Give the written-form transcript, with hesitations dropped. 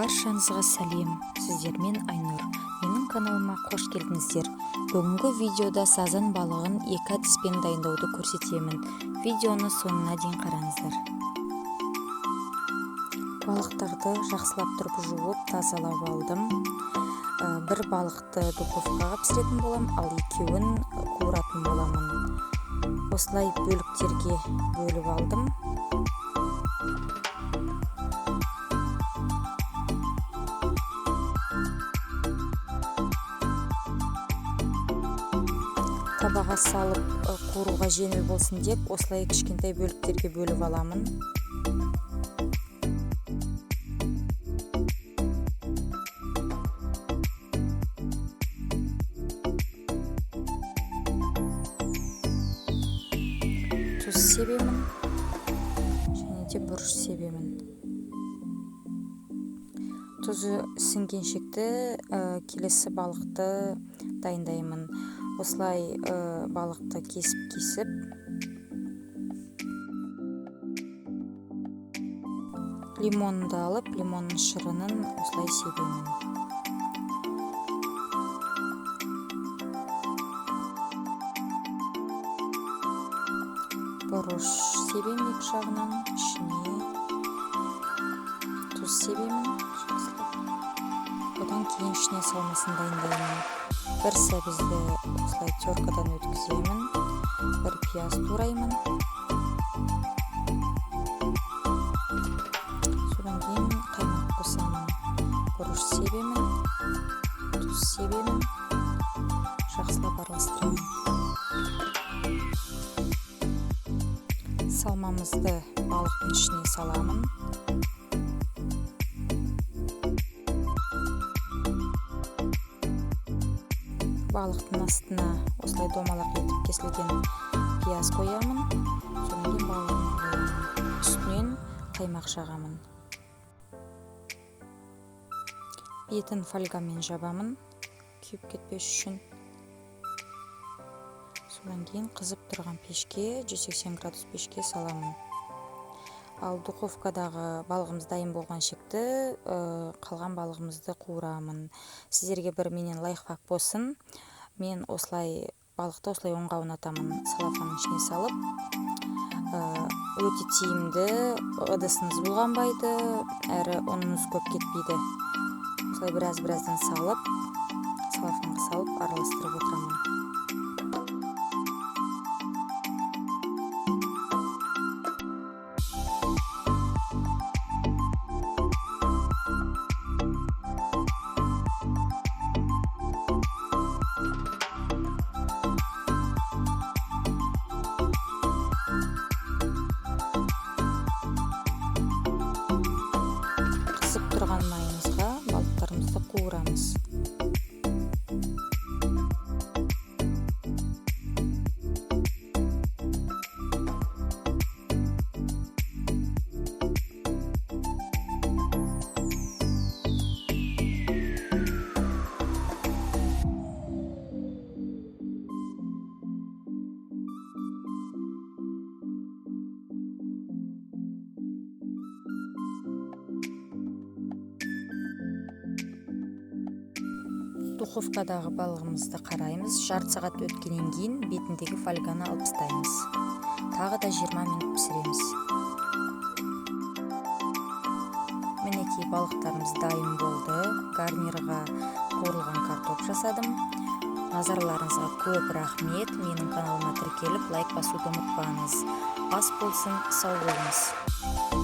Баршаңызға сәлем, сіздермен Айнұр. Менің каналыма қош келдіңіздер. Бүгінгі видеода сазан балығын екі әдіспен дайындауды көрсетемін. Видеоны соңына дейін қараңыздар. Балықтарды жақсылап тұрып жуып, тазалап алдым. Бір балықты духовкаға пісіретін болам, ал екеуін қуыратын боламын. Осылай бөліктерге бөліп алдым. Табаға салып қуыруға жеңіл болсын деп, осылай кішкентай бөліктерге бөліп аламын. Тұз себемін және де бұрыш себемін. Тұзы сіңгеншекті келесі балықты дайындаймын. Осылай балықты кесіп лимонды алып, лимонның шырынын осылай себемін. Бұрыш себем екі жағынан, ішіне тұз себемін. Одан кейін ішіне салмасын дайындаймын. Бір сәбізді осылай теркадан өткіземін. Бір пияз тураймын. Содан кейін қаймақ қосамын. Бұрыш себемін, тұз себемін. Жақсылап араластырамын. Салмамызды балықтың ішіне саламын. Балықтың астына осылай домалақ етіп кесілген пияз қоямын. Содан кейін балығын қоямын. Үстінен қаймақ жағамын. Бетін фольгамен жабамын, күйіп кетпес үшін. Содан кейін қызып тұрған пешке, 180 градус пешке саламын. Ал духовкадағы балығымыз дайын болған шекті қалған балығымызды қуырамын. Сіздерге бір менен лайфхак болсын. Мен осылай балықты осылай оңға аунатамын. Салафанның ішіне салып, өте тиімді, ыдысыңыз бұлғанбайды, әрі ұныңыз көп кетпейді. Осылай біраздан салып, салафанға салып араластырып отырамын. Қызып тұрған майымызға балықтарымызды қуырамыз. Духовкадағы балығымызды қараймыз. Жарты сағат өткеннен кейін бетіндегі фольганы алып тастаймыз. Тағы да 20 минут пісіреміз. Мінекей балықтарымыз дайын болды. Гарнирға қуырылған картоп жасадым. Назарларыңызға көп рахмет. Менің каналыма тіркеліп лайк басуды ұмытпаңыз. Ас болсын, сау болыңыз.